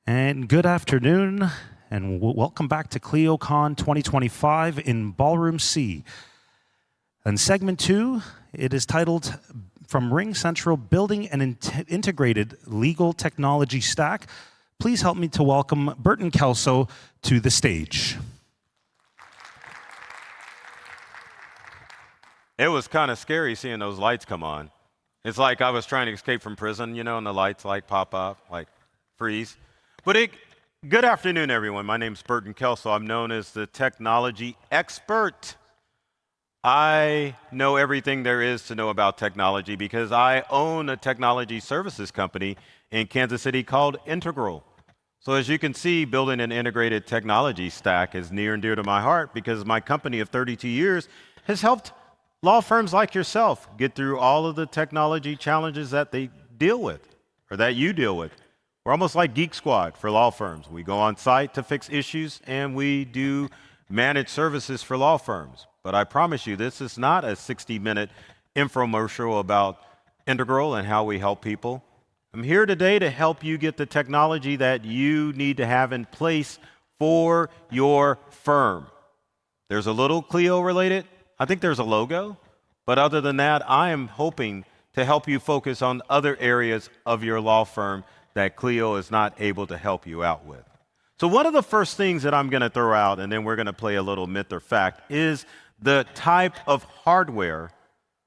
And good afternoon, and welcome back to CLEOCon 2025 in Ballroom C. In segment 2, it is titled From Ring Central, Building an Integrated Legal Technology Stack. Please help me to welcome Burton Kelso to the stage. It was kind of scary seeing those lights come on. It's like I was trying to escape from prison, you know, and the lights like pop up, like freeze. But good afternoon, everyone. My name's Burton Kelso. I'm known as the technology expert. I know everything there is to know about technology because I own a technology services company in Kansas City called Integral. So as you can see, building an integrated technology stack is near and dear to my heart because my company of 32 years has helped law firms like yourself get through all of the technology challenges that they deal with or that you deal with. We're almost like Geek Squad for law firms. We go on site to fix issues and we do managed services for law firms. But I promise you, this is not a 60-minute infomercial about Integral and how we help people. I'm here today to help you get the technology that you need to have in place for your firm. There's a little Clio related. I think there's a logo. But other than that, I am hoping to help you focus on other areas of your law firm that Clio is not able to help you out with. So one of the first things that I'm going to throw out, and then we're going to play a little myth or fact, is the type of hardware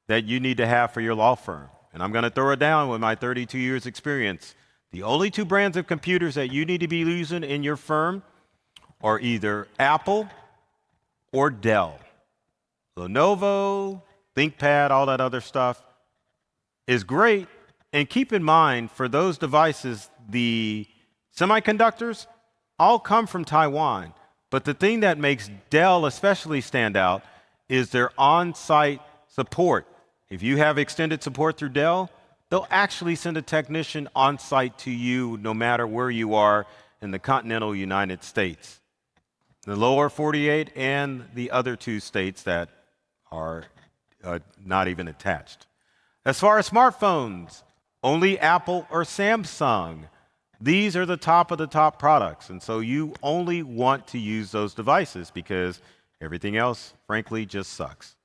that you need to have for your law firm. And I'm going to throw it down with my 32 years experience. The only two brands of computers that you need to be using in your firm are either Apple or Dell. Lenovo, ThinkPad, all that other stuff is great. And keep in mind, for those devices, the semiconductors all come from Taiwan. But the thing that makes Dell especially stand out is their on-site support. If you have extended support through Dell, they'll actually send a technician on-site to you no matter where you are in the continental United States. The lower 48 and the other two states that are not even attached. As far as smartphones, only Apple or Samsung. These are the top of the top products. And so you only want to use those devices because everything else, frankly, just sucks.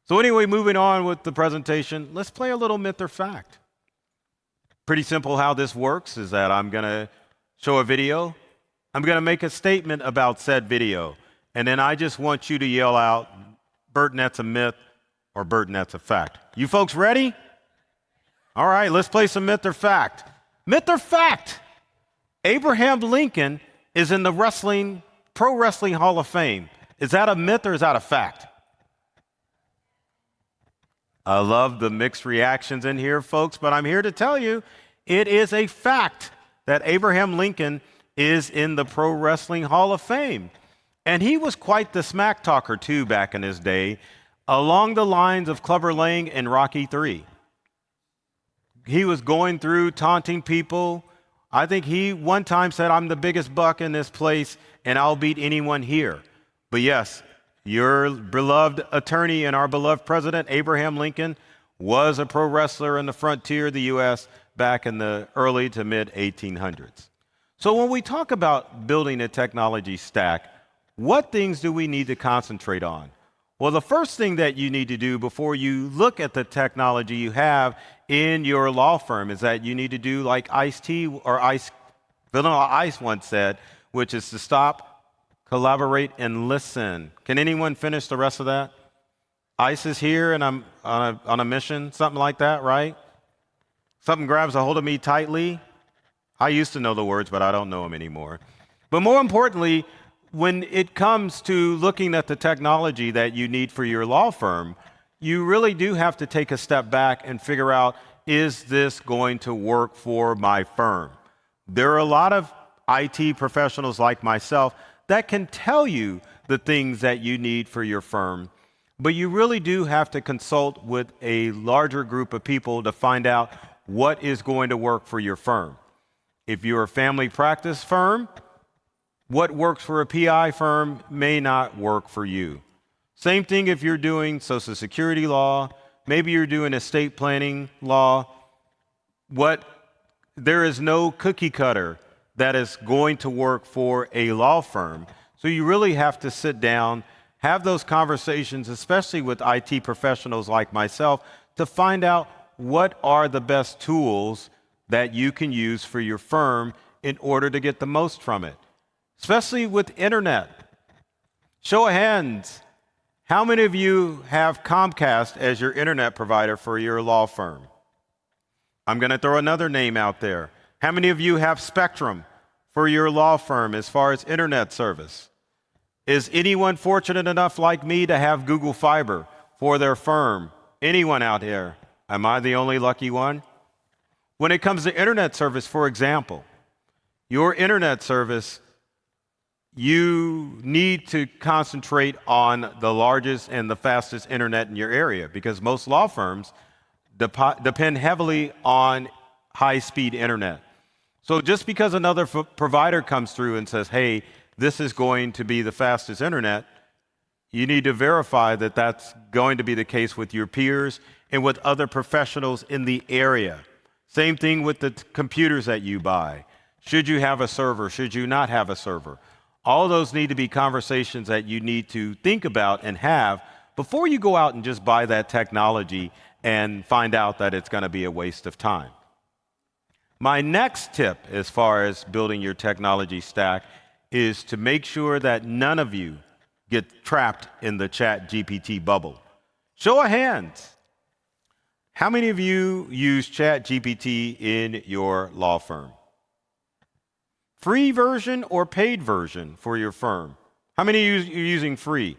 So anyway, moving on with the presentation, let's play a little myth or fact. Pretty simple how this works is that I'm going to show a video. I'm going to make a statement about said video. And then I just want you to yell out, Burton, that's a myth, or Burton, that's a fact. You folks ready? All right, let's play some myth or fact. Myth or fact? Abraham Lincoln is in the Pro Wrestling Hall of Fame. Is that a myth or is that a fact? I love the mixed reactions in here, folks, but I'm here to tell you it is a fact that Abraham Lincoln is in the Pro Wrestling Hall of Fame. And he was quite the smack talker, too, back in his day, along the lines of Clubber Lang in Rocky III. He was going through taunting people. I think he one time said, I'm the biggest buck in this place and I'll beat anyone here. But yes, your beloved attorney and our beloved president, Abraham Lincoln, was a pro wrestler in the frontier of the U.S. back in the early to mid 1800s. So when we talk about building a technology stack, what things do we need to concentrate on? Well, the first thing that you need to do before you look at the technology you have in your law firm is that you need to do like Ice-T or Vanilla Ice once said, which is to stop, collaborate, and listen. Can anyone finish the rest of that? Ice is here and I'm on a mission, something like that, right? Something grabs a hold of me tightly. I used to know the words, but I don't know them anymore. But more importantly, when it comes to looking at the technology that you need for your law firm, you really do have to take a step back and figure out, is this going to work for my firm? There are a lot of IT professionals like myself that can tell you the things that you need for your firm, but you really do have to consult with a larger group of people to find out what is going to work for your firm. If you're a family practice firm, what works for a PI firm may not work for you. Same thing if you're doing Social Security law, maybe you're doing estate planning law. There is no cookie cutter that is going to work for a law firm. So you really have to sit down, have those conversations, especially with IT professionals like myself, to find out what are the best tools that you can use for your firm in order to get the most from it, especially with internet. Show of hands, how many of you have Comcast as your internet provider for your law firm? I'm going to throw another name out there. How many of you have Spectrum for your law firm as far as internet service? Is anyone fortunate enough like me to have Google Fiber for their firm? Anyone out here? Am I the only lucky one? When it comes to internet service, for example, your internet service, you need to concentrate on the largest and the fastest internet in your area because most law firms depend heavily on high-speed internet. So just because another provider comes through and says, hey, this is going to be the fastest internet, you need to verify that that's going to be the case with your peers and with other professionals in the area. Same thing with the computers that you buy. Should you have a server? Should you not have a server? All those need to be conversations that you need to think about and have before you go out and just buy that technology and find out that it's going to be a waste of time. My next tip as far as building your technology stack is to make sure that none of you get trapped in the ChatGPT bubble. Show of hands. How many of you use ChatGPT in your law firm? Free version or paid version for your firm? How many of you are using free?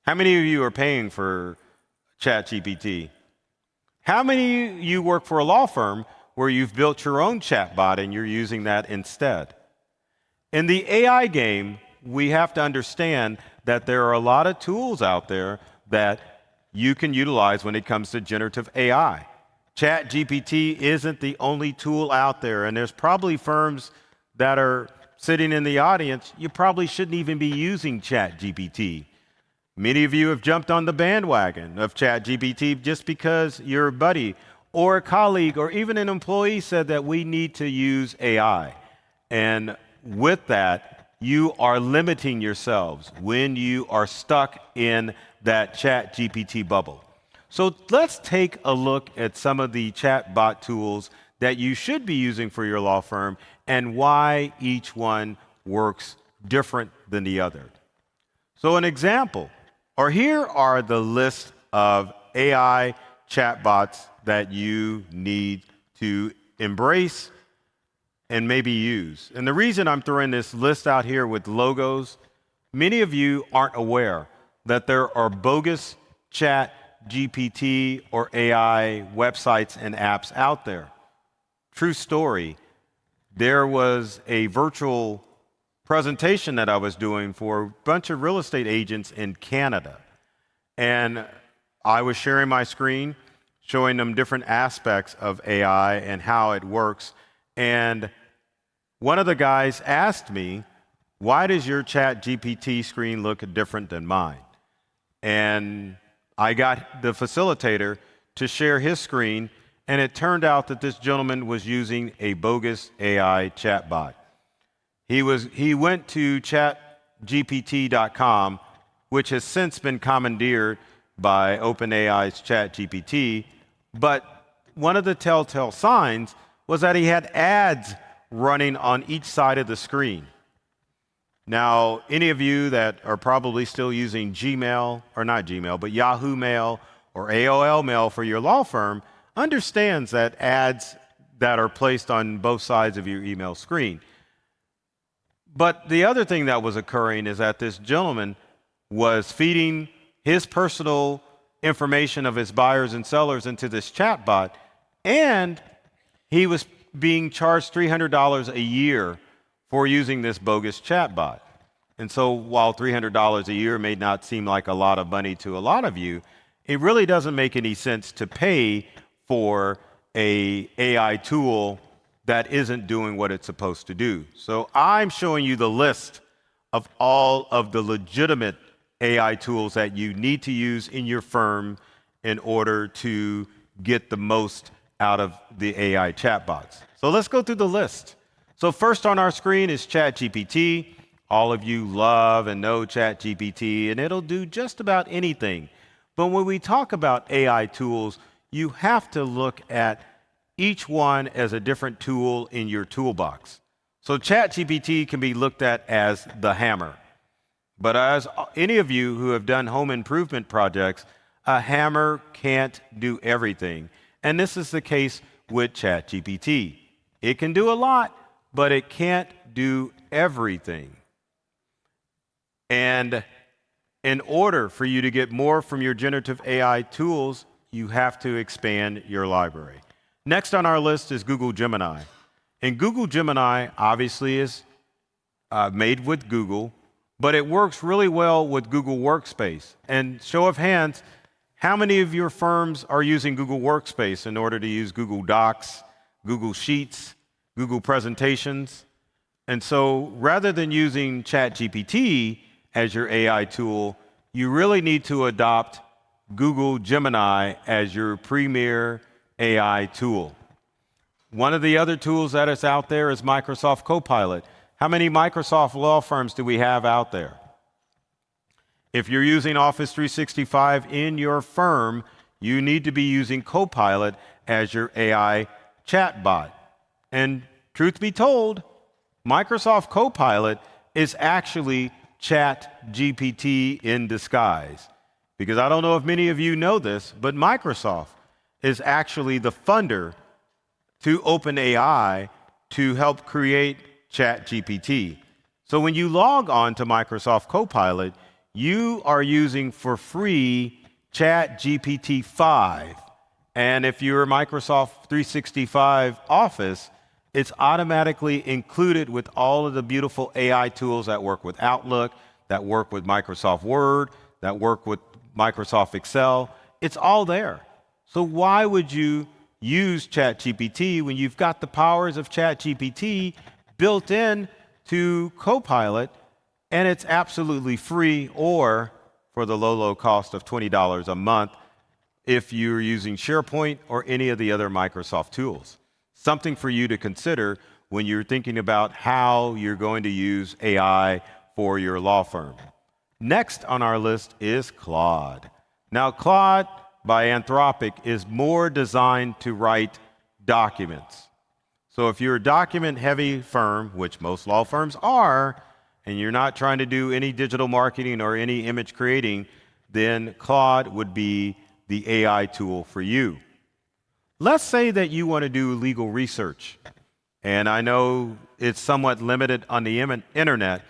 How many of you are paying for ChatGPT? How many of you work for a law firm where you've built your own chatbot and you're using that instead? In the AI game, we have to understand that there are a lot of tools out there that you can utilize when it comes to generative AI. ChatGPT isn't the only tool out there, and there's probably firms that are sitting in the audience, you probably shouldn't even be using ChatGPT. Many of you have jumped on the bandwagon of ChatGPT just because your buddy or a colleague or even an employee said that we need to use AI. And with that, you are limiting yourselves when you are stuck in that ChatGPT bubble. So let's take a look at some of the chatbot tools that you should be using for your law firm and why each one works different than the other. So an example, or here are the list of AI chatbots that you need to embrace and maybe use. And the reason I'm throwing this list out here with logos, many of you aren't aware that there are bogus chat GPT or AI websites and apps out there. True story. There was a virtual presentation that I was doing for a bunch of real estate agents in Canada. And I was sharing my screen, showing them different aspects of AI and how it works. And one of the guys asked me, why does your chat GPT screen look different than mine? And I got the facilitator to share his screen, and it turned out that this gentleman was using a bogus AI chatbot. He went to chatgpt.com, which has since been commandeered by OpenAI's ChatGPT, but one of the telltale signs was that he had ads running on each side of the screen. Now, any of you that are probably still using Gmail, or not Gmail, but Yahoo Mail or AOL Mail for your law firm understands that ads that are placed on both sides of your email screen. But the other thing that was occurring is that this gentleman was feeding his personal information of his buyers and sellers into this chatbot, and he was being charged $300 a year for using this bogus chatbot. And so while $300 a year may not seem like a lot of money to a lot of you, it really doesn't make any sense to pay for an AI tool that isn't doing what it's supposed to do. So I'm showing you the list of all of the legitimate AI tools that you need to use in your firm in order to get the most out of the AI chatbots. So let's go through the list. So first on our screen is ChatGPT. All of you love and know ChatGPT, and it'll do just about anything. But when we talk about AI tools, you have to look at each one as a different tool in your toolbox. So ChatGPT can be looked at as the hammer. But as any of you who have done home improvement projects, a hammer can't do everything. And this is the case with ChatGPT. It can do a lot, but it can't do everything. And in order for you to get more from your generative AI tools, you have to expand your library. Next on our list is Google Gemini. And Google Gemini obviously is made with Google, but it works really well with Google Workspace. And show of hands, how many of your firms are using Google Workspace in order to use Google Docs, Google Sheets, Google Presentations? And so rather than using ChatGPT as your AI tool, you really need to adopt Google Gemini as your premier AI tool. One of the other tools that is out there is Microsoft Copilot. How many Microsoft law firms do we have out there? If you're using Office 365 in your firm, you need to be using Copilot as your AI chatbot. And truth be told, Microsoft Copilot is actually ChatGPT in disguise. Because I don't know if many of you know this, but Microsoft is actually the funder to OpenAI to help create ChatGPT. So when you log on to Microsoft Copilot, you are using for free ChatGPT 5. And if you're Microsoft 365 Office, it's automatically included with all of the beautiful AI tools that work with Outlook, that work with Microsoft Word, that work with Microsoft Excel. It's all there. So why would you use ChatGPT when you've got the powers of ChatGPT built in to Copilot, and it's absolutely free, or for the low cost of $20 a month if you're using SharePoint or any of the other Microsoft tools. Something for you to consider when you're thinking about how you're going to use AI for your law firm. Next on our list is Claude. Now, Claude by Anthropic is more designed to write documents. So if you're a document-heavy firm, which most law firms are, and you're not trying to do any digital marketing or any image creating, then Claude would be the AI tool for you. Let's say that you want to do legal research, and I know it's somewhat limited on the internet,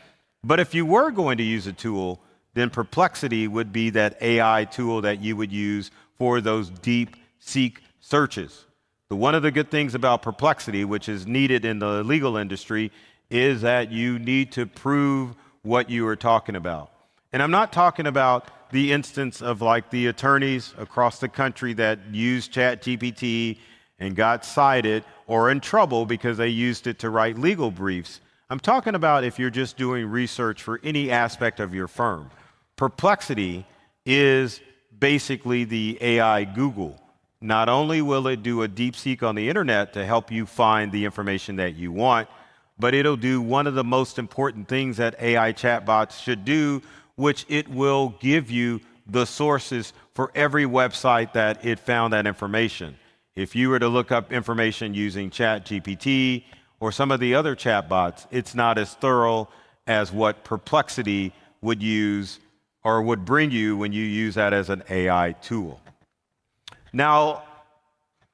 but if you were going to use a tool, then Perplexity would be that AI tool that you would use for those deep seek searches. So one of the good things about Perplexity, which is needed in the legal industry, is that you need to prove what you are talking about. And I'm not talking about the instance of like the attorneys across the country that used ChatGPT and got cited or in trouble because they used it to write legal briefs. I'm talking about if you're just doing research for any aspect of your firm. Perplexity is basically the AI Google. Not only will it do a deep seek on the internet to help you find the information that you want, but it'll do one of the most important things that AI chatbots should do, which it will give you the sources for every website that it found that information. If you were to look up information using ChatGPT or some of the other chatbots, it's not as thorough as what Perplexity would use or would bring you when you use that as an AI tool. Now,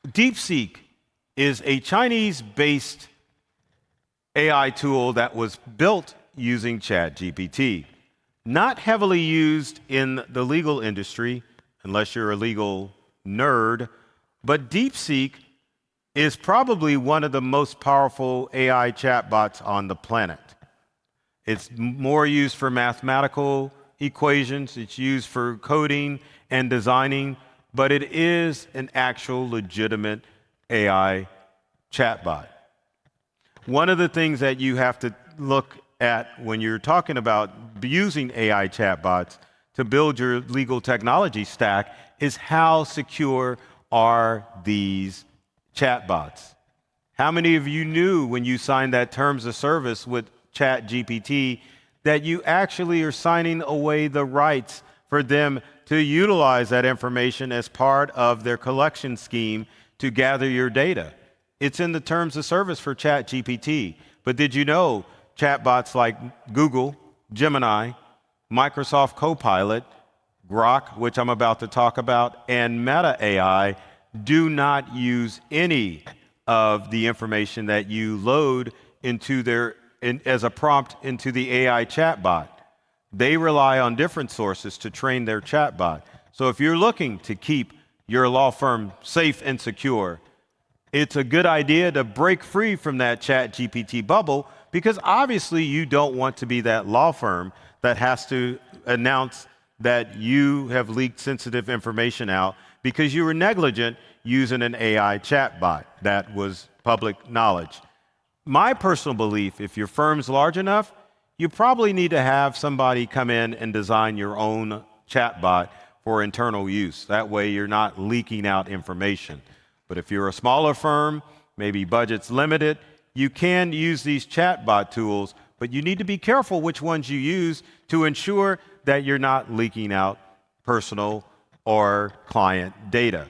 DeepSeek is a Chinese-based AI tool that was built using ChatGPT. Not heavily used in the legal industry, unless you're a legal nerd, but DeepSeek is probably one of the most powerful AI chatbots on the planet. It's more used for mathematical equations, it's used for coding and designing, but it is an actual legitimate AI chatbot. One of the things that you have to look at when you're talking about using AI chatbots to build your legal technology stack is how secure are these chatbots. How many of you knew when you signed that terms of service with ChatGPT that you actually are signing away the rights for them to utilize that information as part of their collection scheme to gather your data? It's in the terms of service for ChatGPT. But did you know chatbots like Google, Gemini, Microsoft Copilot, Grok, which I'm about to talk about, and Meta AI do not use any of the information that you load into as a prompt into the AI chatbot. They rely on different sources to train their chatbot. So if you're looking to keep your law firm safe and secure, it's a good idea to break free from that ChatGPT bubble, because obviously you don't want to be that law firm that has to announce that you have leaked sensitive information out because you were negligent using an AI chatbot that was public knowledge. My personal belief, if your firm's large enough, you probably need to have somebody come in and design your own chatbot for internal use. That way you're not leaking out information. But if you're a smaller firm, maybe budget's limited, you can use these chatbot tools, but you need to be careful which ones you use to ensure that you're not leaking out personal or client data.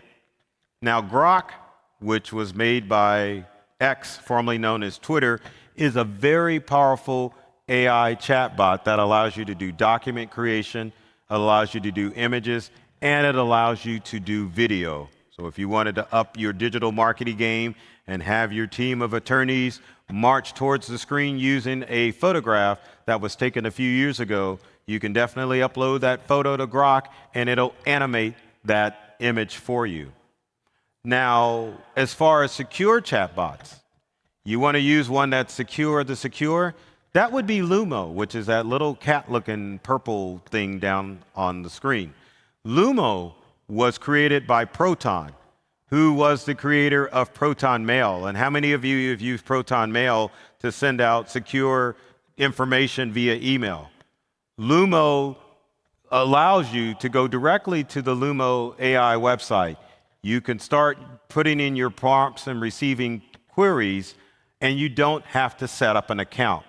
Now, Grok, which was made by X, formerly known as Twitter, is a very powerful AI chatbot that allows you to do document creation, allows you to do images, and it allows you to do video. So if you wanted to up your digital marketing game and have your team of attorneys march towards the screen using a photograph that was taken a few years ago, you can definitely upload that photo to Grok and it'll animate that image for you. Now, as far as secure chatbots, you want to use one that's secure the secure? That would be Lumo, which is that little cat-looking purple thing down on the screen. Lumo was created by Proton, who was the creator of Proton Mail. And how many of you have used Proton Mail to send out secure information via email? Lumo allows you to go directly to the Lumo AI website. You can start putting in your prompts and receiving queries, and you don't have to set up an account.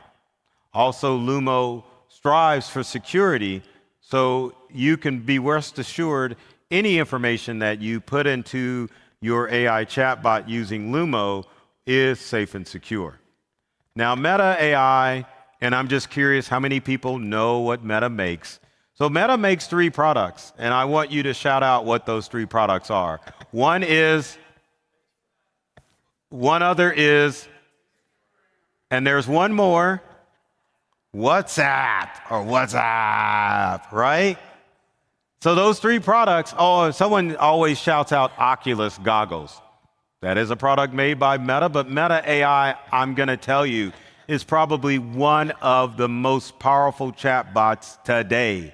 Also, Lumo strives for security, so you can be rest assured any information that you put into your AI chatbot using Lumo is safe and secure. Now, Meta AI, and I'm just curious how many people know what Meta makes. So Meta makes 3 products, and I want you to shout out what those 3 products are. One other is, and there's one more, WhatsApp, right? So those 3 products, someone always shouts out Oculus goggles. That is a product made by Meta, but Meta AI, I'm going to tell you, is probably one of the most powerful chatbots today.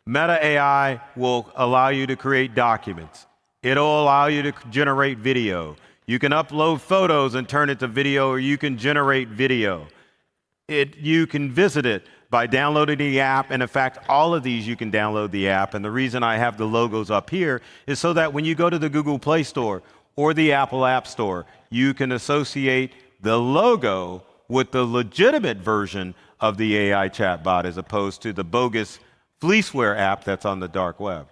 Meta AI will allow you to create documents. It'll allow you to generate video. You can upload photos and turn it to video, or you can generate video. You can visit it by downloading the app, and in fact, all of these you can download the app, and the reason I have the logos up here is so that when you go to the Google Play Store or the Apple App Store, you can associate the logo with the legitimate version of the AI chatbot as opposed to the bogus fleeceware app that's on the dark web,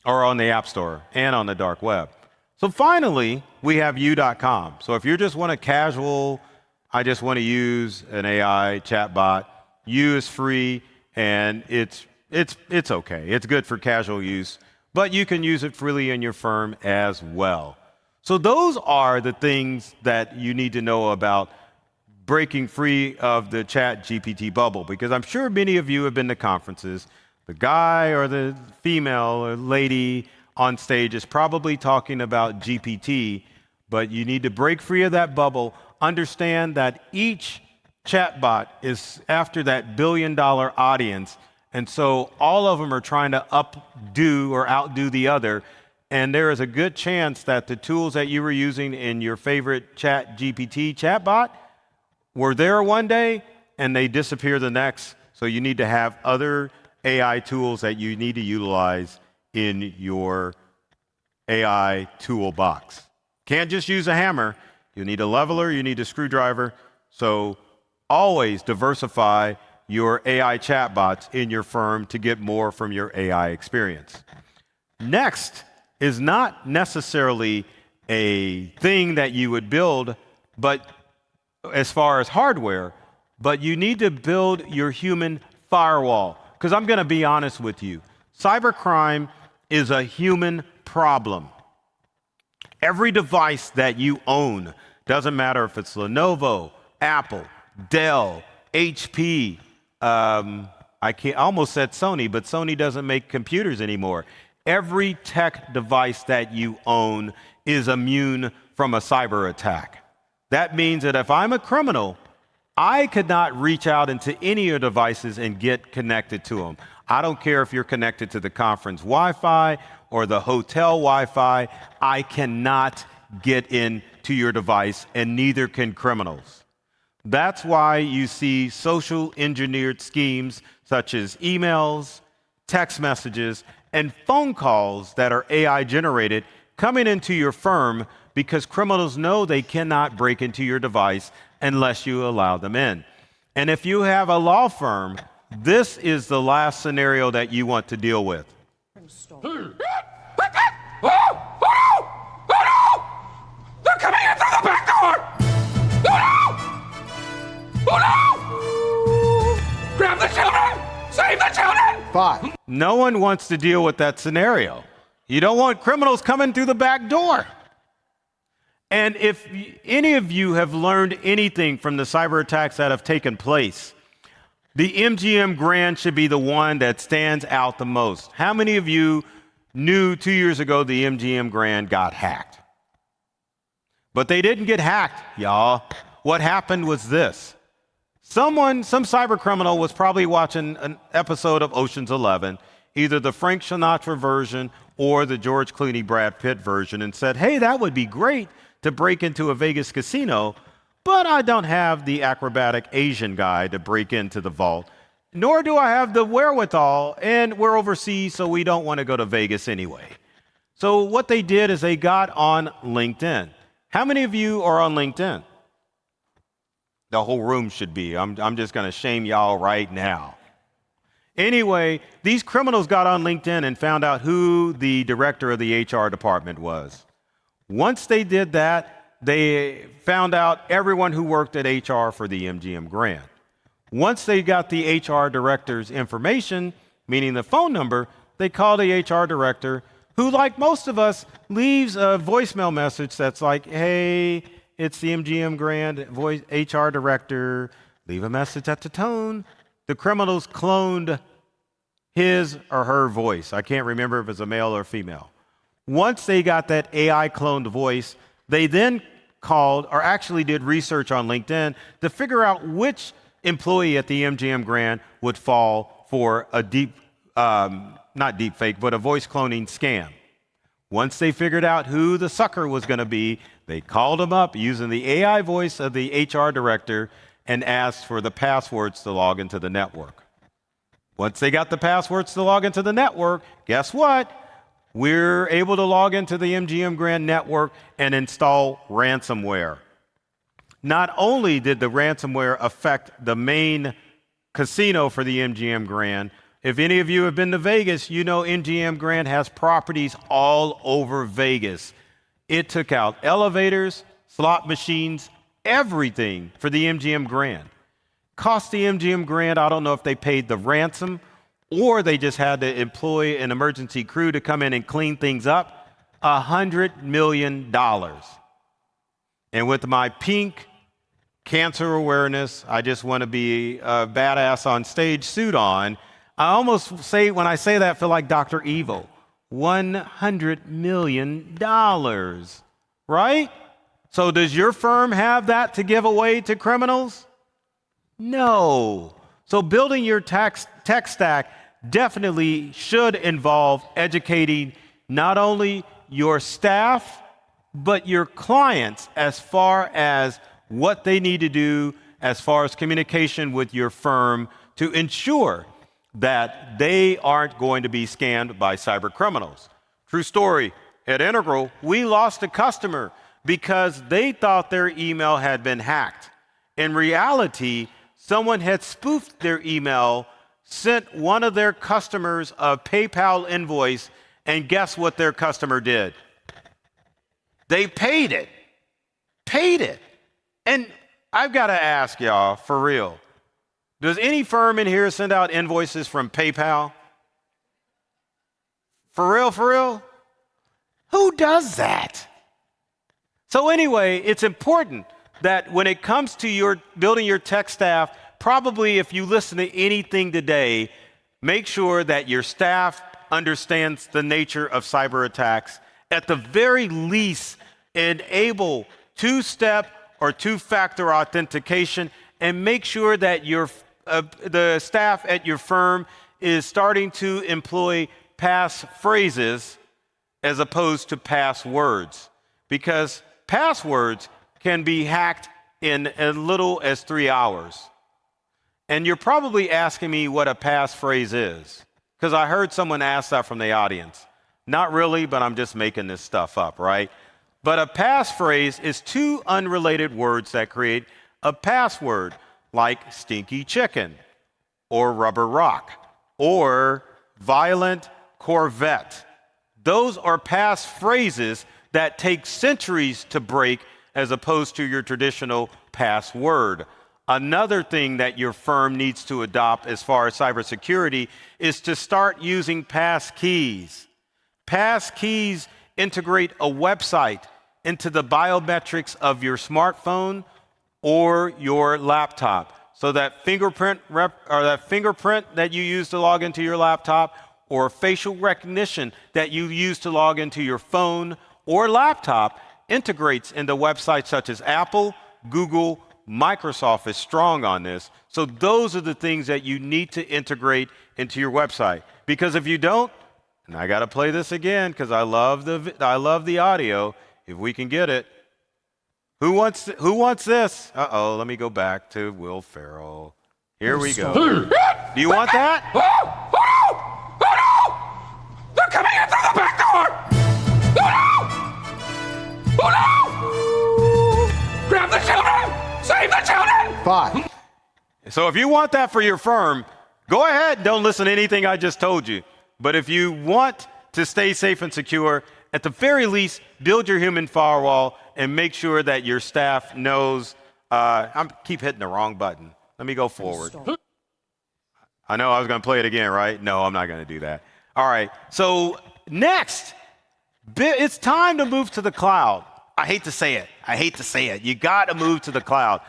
or on the App Store and on the dark web. So finally, we have you.com. So if you just want a casual, I just want to use an AI chatbot, You is free, and it's okay. It's good for casual use, but you can use it freely in your firm as well. So those are the things that you need to know about breaking free of the ChatGPT bubble, because I'm sure many of you have been to conferences. The guy or the female or lady on stage is probably talking about GPT, but you need to break free of that bubble. Understand that each chatbot is after that billion-dollar audience, and so all of them are trying to updo or outdo the other, and there is a good chance that the tools that you were using in your favorite ChatGPT chatbot were there one day and they disappear the next, so you need to have other AI tools that you need to utilize in your AI toolbox. Can't just use a hammer. You need a leveler, you need a screwdriver. So always diversify your AI chatbots in your firm to get more from your AI experience. Next is not necessarily a thing that you would build, but as far as hardware, but you need to build your human firewall. Because I'm going to be honest with you, cybercrime is a human problem. Every device that you own, doesn't matter if it's Lenovo, Apple, Dell, HP, I almost said Sony, but Sony doesn't make computers anymore. Every tech device that you own is immune from a cyber attack. That means that if I'm a criminal, I could not reach out into any of your devices and get connected to them. I don't care if you're connected to the conference Wi-Fi or the hotel Wi-Fi. I cannot get into your device, and neither can criminals. That's why you see social engineered schemes such as emails, text messages, and phone calls that are AI generated coming into your firm because criminals know they cannot break into your device unless you allow them in. And if you have a law firm, this is the last scenario that you want to deal with. They're coming in through the back door! Oh no! Grab the children! Save the children! 5. No one wants to deal with that scenario. You don't want criminals coming through the back door. And if any of you have learned anything from the cyber attacks that have taken place, the MGM Grand should be the one that stands out the most. How many of you knew 2 years ago the MGM Grand got hacked? But they didn't get hacked, y'all. What happened was this. Some cyber criminal was probably watching an episode of Ocean's 11, either the Frank Sinatra version or the George Clooney Brad Pitt version, and said, hey, that would be great to break into a Vegas casino, but I don't have the acrobatic Asian guy to break into the vault, nor do I have the wherewithal, and we're overseas, so we don't want to go to Vegas anyway. So what they did is they got on LinkedIn. How many of you are on LinkedIn? The whole room should be. I'm just going to shame y'all right now. Anyway, these criminals got on LinkedIn and found out who the director of the HR department was. Once they did that, they found out everyone who worked at HR for the MGM Grand. Once they got the HR director's information, meaning the phone number, they called the HR director, who, like most of us, leaves a voicemail message that's like, hey, it's the MGM Grand HR director. Leave a message at the tone. The criminals cloned his or her voice. I can't remember if it's a male or female. Once they got that AI cloned voice, they then called or actually did research on LinkedIn to figure out which employee at the MGM Grand would fall for a not deep fake, but a voice cloning scam. Once they figured out who the sucker was going to be, they called him up using the AI voice of the HR director and asked for the passwords to log into the network. Once they got the passwords to log into the network, guess what? We're able to log into the MGM Grand network and install ransomware. Not only did the ransomware affect the main casino for the MGM Grand, if any of you have been to Vegas, you know MGM Grand has properties all over Vegas. It took out elevators, slot machines, everything for the MGM Grand. Cost the MGM Grand, I don't know if they paid the ransom or they just had to employ an emergency crew to come in and clean things up, $100 million. And with my pink cancer awareness, I just want to be a badass on stage suit on, I almost say, when I say that, I feel like Dr. Evil. $100 million, right? So does your firm have that to give away to criminals? No. So building your tech stack definitely should involve educating not only your staff, but your clients as far as what they need to do as far as communication with your firm to ensure that they aren't going to be scammed by cyber criminals. True story, at Integral, we lost a customer because they thought their email had been hacked. In reality, someone had spoofed their email, sent one of their customers a PayPal invoice, and guess what their customer did? They paid it. And I've got to ask y'all, for real, does any firm in here send out invoices from PayPal? For real? Who does that? So anyway, it's important that when it comes to your building your tech staff, probably if you listen to anything today, make sure that your staff understands the nature of cyber attacks. At the very least, enable two-step or two-factor authentication, and make sure that the staff at your firm is starting to employ pass phrases as opposed to passwords, because passwords can be hacked in as little as 3 hours. And you're probably asking me what a passphrase is, because I heard someone ask that from the audience. Not really, but I'm just making this stuff up, right? But a passphrase is two unrelated words that create a password, like stinky chicken, or rubber rock, or violent Corvette. Those are passphrases that take centuries to break as opposed to your traditional password. Another thing that your firm needs to adopt as far as cybersecurity is to start using passkeys. Passkeys integrate a website into the biometrics of your smartphone or your laptop. So that fingerprint that you use to log into your laptop, or facial recognition that you use to log into your phone or laptop, integrates into websites such as Apple, Google, Microsoft is strong on this. So those are the things that you need to integrate into your website. Because if you don't, and I got to play this again because I love the audio, if we can get it. Who wants this? Uh-oh, let me go back to Will Ferrell. Here we go. Do you want that? Oh no! They're coming in through the back door! Oh no! Grab the children! Save the children! 5. So if you want that for your firm, go ahead. Don't listen to anything I just told you. But if you want to stay safe and secure, at the very least, build your human firewall and make sure that your staff knows. I keep hitting the wrong button. Let me go forward. I know I was going to play it again, right? No, I'm not going to do that. All right. So next, it's time to move to the cloud. I hate to say it. You got to move to the cloud.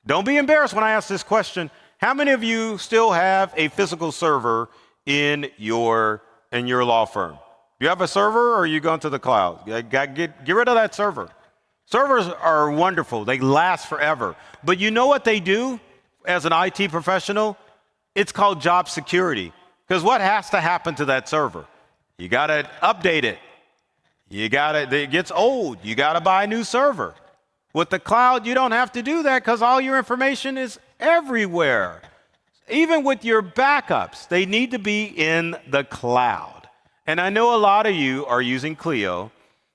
Don't be embarrassed when I ask this question. How many of you still have a physical server in your law firm? Do you have a server, or are you going to the cloud? Get rid of that server. Servers are wonderful. They last forever. But you know what they do as an IT professional? It's called job security. Because what has to happen to that server? You got to update it. It gets old. You got to buy a new server. With the cloud, you don't have to do that because all your information is everywhere. Even with your backups, they need to be in the cloud. And I know a lot of you are using Clio,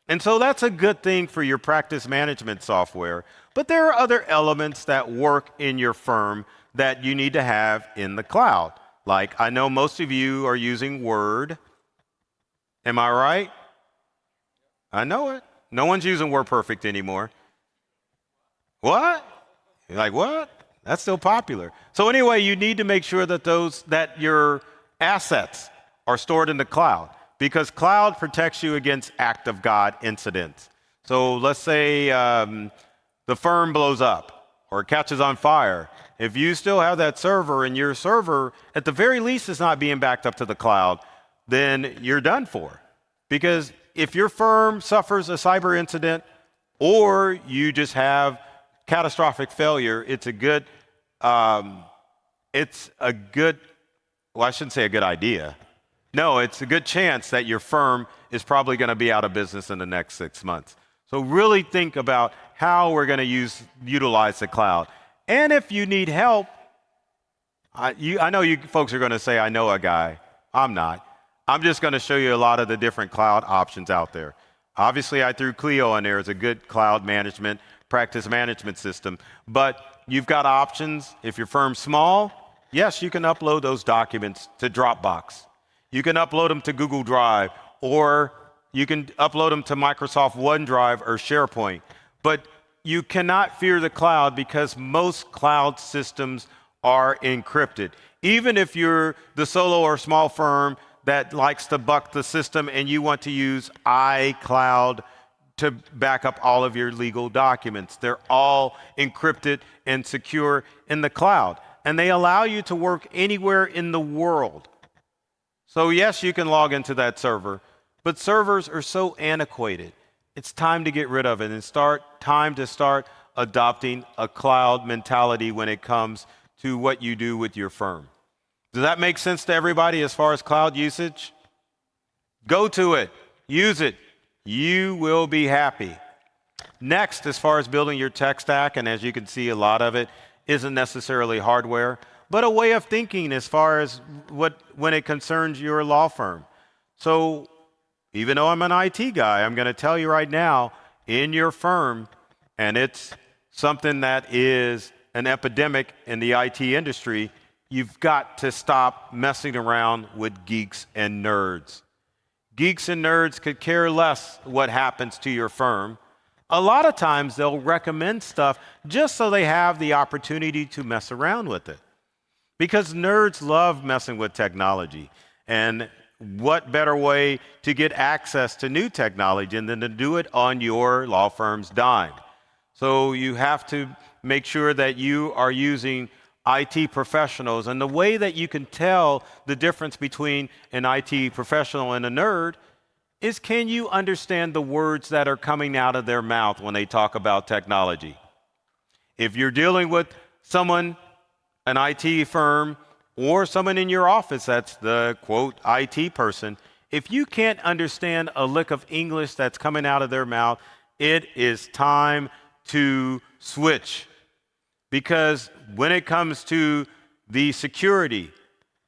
and so that's a good thing for your practice management software. But there are other elements that work in your firm that you need to have in the cloud. Like, I know most of you are using Word. Am I right? I know it. No one's using WordPerfect anymore. What? You're like, what? That's still popular. So anyway, you need to make sure that your assets are stored in the cloud, because cloud protects you against act of God incidents. So let's say the firm blows up or catches on fire. If you still have that server, and your server at the very least is not being backed up to the cloud, then you're done for. Because if your firm suffers a cyber incident, or you just have catastrophic failure, it's a good, well, I shouldn't say a good idea. No, it's a good chance that your firm is probably going to be out of business in the next 6 months. So really think about how we're going to utilize the cloud. And if you need help, I know you folks are going to say, I know a guy. I'm not. I'm just going to show you a lot of the different cloud options out there. Obviously, I threw Clio in there as a good cloud management, practice management system. But you've got options. If your firm's small, yes, you can upload those documents to Dropbox. You can upload them to Google Drive, or you can upload them to Microsoft OneDrive or SharePoint. But you cannot fear the cloud because most cloud systems are encrypted. Even if you're the solo or small firm that likes to buck the system and you want to use iCloud to back up all of your legal documents, they're all encrypted and secure in the cloud. And they allow you to work anywhere in the world. So yes, you can log into that server, but servers are so antiquated. It's time to get rid of it and time to start adopting a cloud mentality when it comes to what you do with your firm. Does that make sense to everybody as far as cloud usage? Go to it, use it. You will be happy. Next, as far as building your tech stack, and as you can see, a lot of it isn't necessarily hardware, but a way of thinking as far as when it concerns your law firm. So even though I'm an IT guy, I'm going to tell you right now, in your firm, and it's something that is an epidemic in the IT industry, you've got to stop messing around with geeks and nerds. Geeks and nerds could care less what happens to your firm. A lot of times they'll recommend stuff just so they have the opportunity to mess around with it. Because nerds love messing with technology. And what better way to get access to new technology than to do it on your law firm's dime? So you have to make sure that you are using IT professionals. And the way that you can tell the difference between an IT professional and a nerd is, can you understand the words that are coming out of their mouth when they talk about technology? If you're dealing with someone, an IT firm, or someone in your office that's the, quote, IT person, if you can't understand a lick of English that's coming out of their mouth, it is time to switch. Because when it comes to the security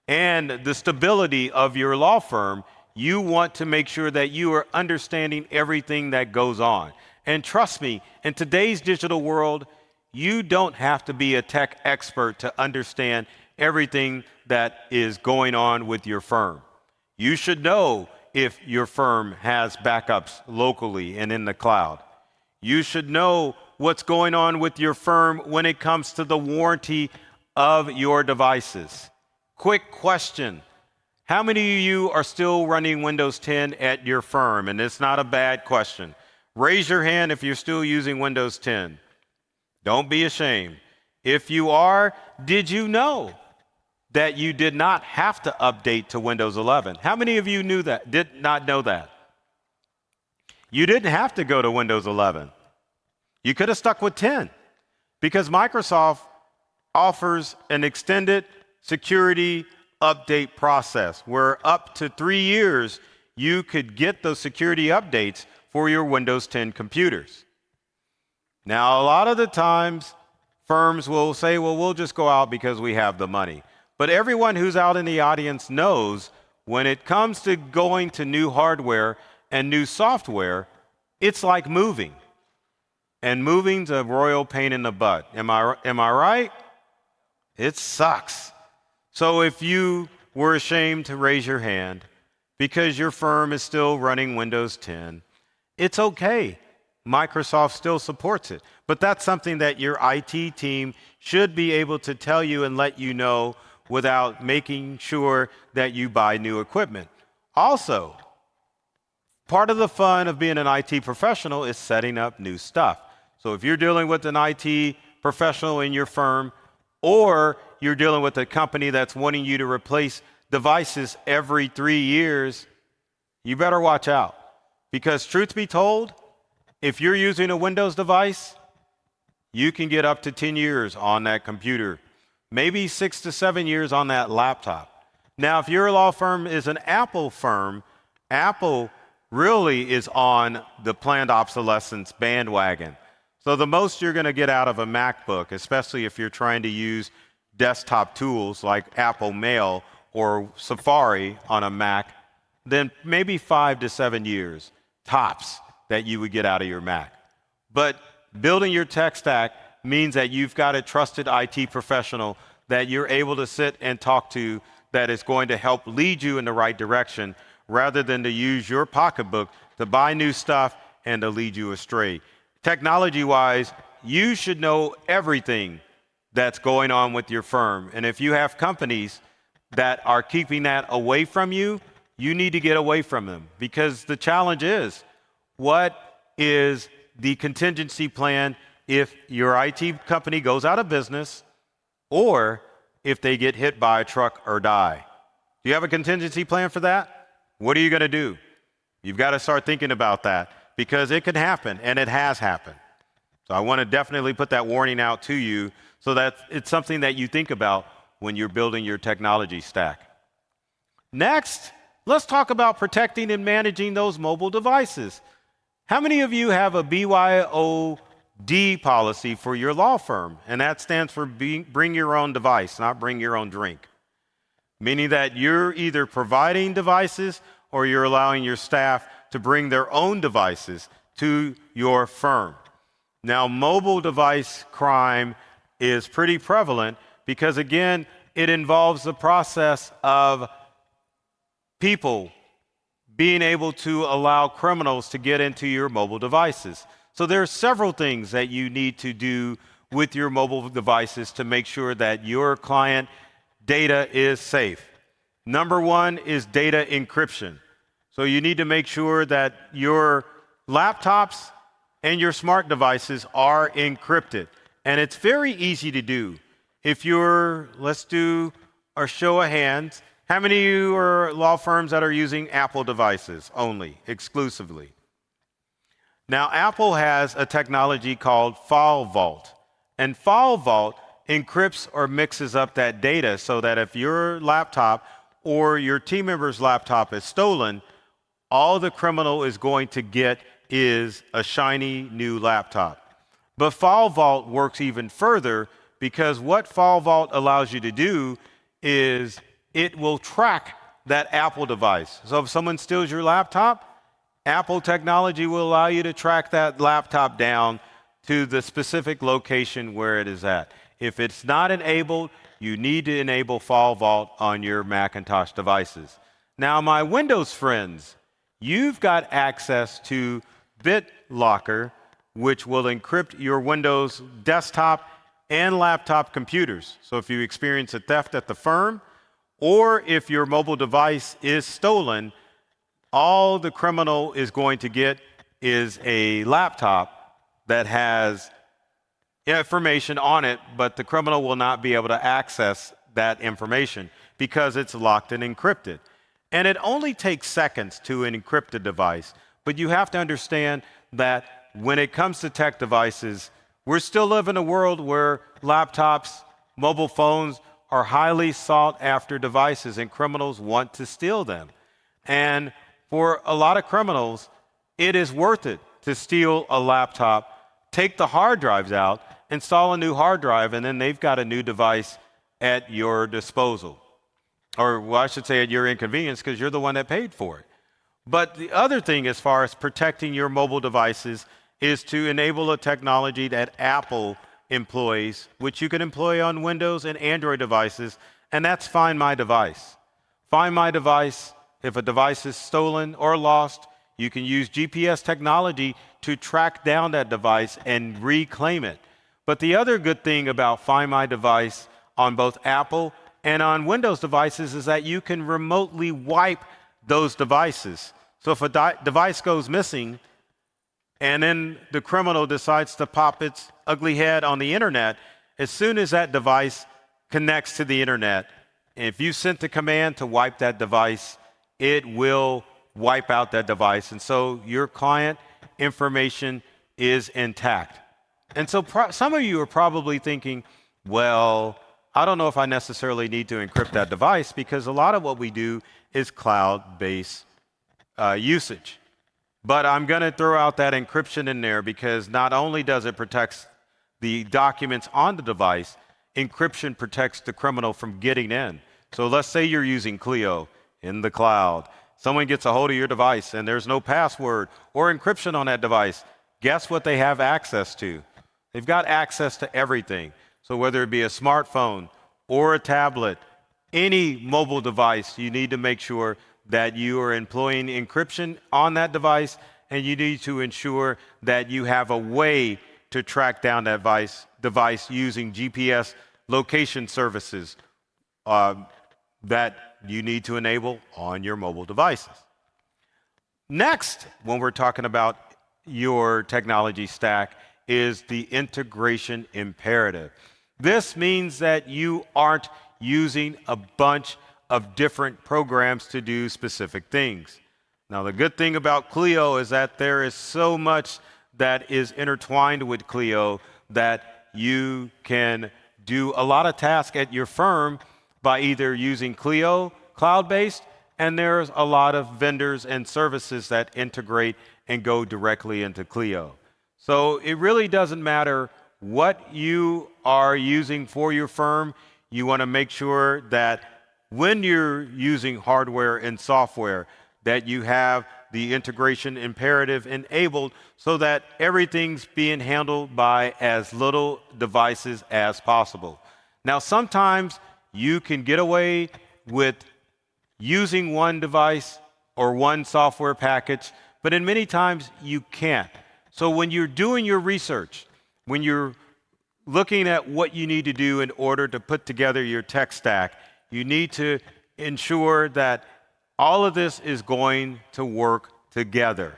and the stability of your law firm, you want to make sure that you are understanding everything that goes on. And trust me, in today's digital world, you don't have to be a tech expert to understand everything that is going on with your firm. You should know if your firm has backups locally and in the cloud. You should know what's going on with your firm when it comes to the warranty of your devices. Quick question. How many of you are still running Windows 10 at your firm? And it's not a bad question. Raise your hand if you're still using Windows 10. Don't be ashamed. If you are, did you know that you did not have to update to Windows 11? How many of you knew that? Did not know that? You didn't have to go to Windows 11. You could have stuck with 10 because Microsoft offers an extended security update process where up to 3 years you could get those security updates for your Windows 10 computers. Now, a lot of the times firms will say, well, we'll just go out because we have the money. But everyone who's out in the audience knows when it comes to going to new hardware and new software, it's like moving. And moving's a royal pain in the butt. Am I right? It sucks. So if you were ashamed to raise your hand because your firm is still running Windows 10, it's okay. Microsoft still supports it. But that's something that your IT team should be able to tell you and let you know without making sure that you buy new equipment. Also, part of the fun of being an IT professional is setting up new stuff. So if you're dealing with an IT professional in your firm, or you're dealing with a company that's wanting you to replace devices every 3 years, you better watch out. Because truth be told, if you're using a Windows device, you can get up to 10 years on that computer, maybe 6 to 7 years on that laptop. Now, if your law firm is an Apple firm, Apple really is on the planned obsolescence bandwagon. So the most you're going to get out of a MacBook, especially if you're trying to use desktop tools like Apple Mail or Safari on a Mac, then maybe 5 to 7 years, tops. that you would get out of your Mac. But building your tech stack means that you've got a trusted IT professional that you're able to sit and talk to that is going to help lead you in the right direction rather than to use your pocketbook to buy new stuff and to lead you astray. Technology-wise, you should know everything that's going on with your firm. And if you have companies that are keeping that away from you, you need to get away from them, because the challenge is, what is the contingency plan if your IT company goes out of business or if they get hit by a truck or die? Do you have a contingency plan for that? What are you going to do? You've got to start thinking about that, because it can happen, and it has happened. So I want to definitely put that warning out to you so that it's something that you think about when you're building your technology stack. Next, let's talk about protecting and managing those mobile devices. How many of you have a BYOD policy for your law firm? And that stands for bring your own device, not bring your own drink. Meaning that you're either providing devices or you're allowing your staff to bring their own devices to your firm. Now, mobile device crime is pretty prevalent because, again, it involves the process of people being able to allow criminals to get into your mobile devices. So there are several things that you need to do with your mobile devices to make sure that your client data is safe. Number one is data encryption. So you need to make sure that your laptops and your smart devices are encrypted. And it's very easy to do. If let's do a show of hands. How many of you are law firms that are using Apple devices only, exclusively? Now, Apple has a technology called File Vault. And File Vault encrypts or mixes up that data so that if your laptop or your team member's laptop is stolen, all the criminal is going to get is a shiny new laptop. But File Vault works even further, because what File Vault allows you to do is it will track that Apple device. So if someone steals your laptop, Apple technology will allow you to track that laptop down to the specific location where it is at. If it's not enabled, you need to enable File Vault on your Macintosh devices. Now, my Windows friends, you've got access to BitLocker, which will encrypt your Windows desktop and laptop computers. So if you experience a theft at the firm, or if your mobile device is stolen, all the criminal is going to get is a laptop that has information on it, but the criminal will not be able to access that information because it's locked and encrypted. And it only takes seconds to encrypt a device, but you have to understand that when it comes to tech devices, we're still living in a world where laptops, mobile phones are highly sought after devices, and criminals want to steal them. And for a lot of criminals, it is worth it to steal a laptop, take the hard drives out, install a new hard drive, and then they've got a new device at your disposal. Or, well, I should say at your inconvenience, because you're the one that paid for it. But the other thing as far as protecting your mobile devices is to enable a technology that Apple employs, which you can employ on Windows and Android devices, and that's Find My Device. Find My Device, if a device is stolen or lost, you can use GPS technology to track down that device and reclaim it. But the other good thing about Find My Device on both Apple and on Windows devices is that you can remotely wipe those devices. So if a device goes missing and then the criminal decides to pop its ugly head on the internet, as soon as that device connects to the internet, and if you sent the command to wipe that device, it will wipe out that device. And so your client information is intact. And so some of you are probably thinking, well, I don't know if I necessarily need to encrypt that device, because a lot of what we do is cloud-based usage. But I'm going to throw out that encryption in there, because not only does it protect the documents on the device, encryption protects the criminal from getting in. So let's say you're using Clio in the cloud. Someone gets a hold of your device and there's no password or encryption on that device. Guess what they have access to? They've got access to everything. So whether it be a smartphone or a tablet, any mobile device, you need to make sure that you are employing encryption on that device, and you need to ensure that you have a way to track down that device using GPS location services that you need to enable on your mobile devices. Next, when we're talking about your technology stack, is the integration imperative. This means that you aren't using a bunch of different programs to do specific things. Now, the good thing about Clio is that there is so much that is intertwined with Clio that you can do a lot of tasks at your firm by either using Clio cloud-based, and there's a lot of vendors and services that integrate and go directly into Clio. So it really doesn't matter what you are using for your firm. You want to make sure that when you're using hardware and software, that you have the integration imperative enabled so that everything's being handled by as little devices as possible. Now, sometimes you can get away with using one device or one software package, but in many times you can't. So when you're doing your research, when you're looking at what you need to do in order to put together your tech stack, you need to ensure that all of this is going to work together.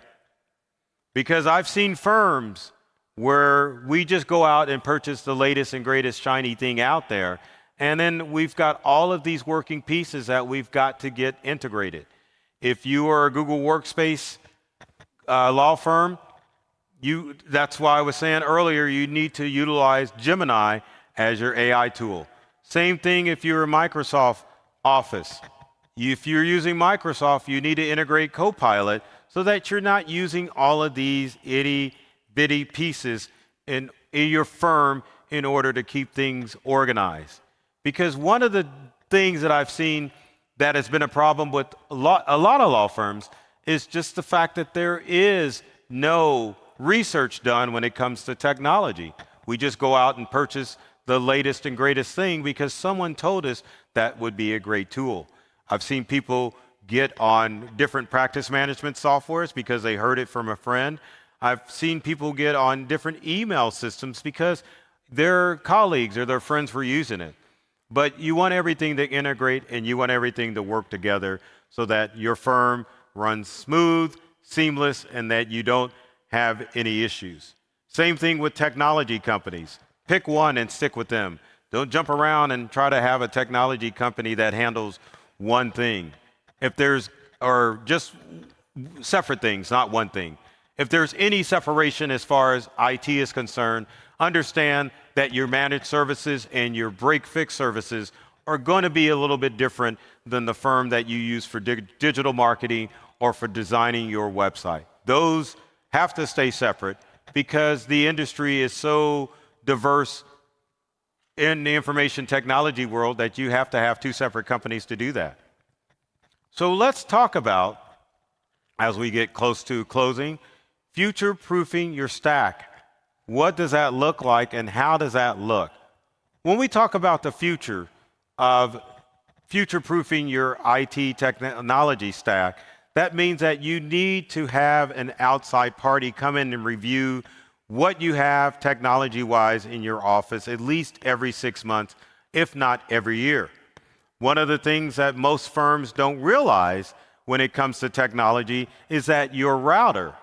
Because I've seen firms where we just go out and purchase the latest and greatest shiny thing out there, and then we've got all of these working pieces that we've got to get integrated. If you are a Google Workspace law firm, that's why I was saying earlier, you need to utilize Gemini as your AI tool. Same thing if you're a Microsoft Office. If you're using Microsoft, you need to integrate Copilot so that you're not using all of these itty-bitty pieces in your firm in order to keep things organized. Because one of the things that I've seen that has been a problem with a lot of law firms is just the fact that there is no research done when it comes to technology. We just go out and purchase the latest and greatest thing because someone told us that would be a great tool. I've seen people get on different practice management softwares because they heard it from a friend. I've seen people get on different email systems because their colleagues or their friends were using it. But you want everything to integrate and you want everything to work together so that your firm runs smooth, seamless, and that you don't have any issues. Same thing with technology companies. Pick one and stick with them. Don't jump around and try to have a technology company that handles one thing. Or just separate things, not one thing. If there's any separation as far as IT is concerned, understand that your managed services and your break-fix services are going to be a little bit different than the firm that you use for digital marketing or for designing your website. Those have to stay separate because the industry is so diverse in the information technology world that you have to have two separate companies to do that. So let's talk about, as we get close to closing, future-proofing your stack. What does that look like and how does that look? When we talk about the future of future-proofing your IT technology stack, that means that you need to have an outside party come in and review what you have technology-wise in your office at least every 6 months, if not every year. One of the things that most firms don't realize when it comes to technology is that your router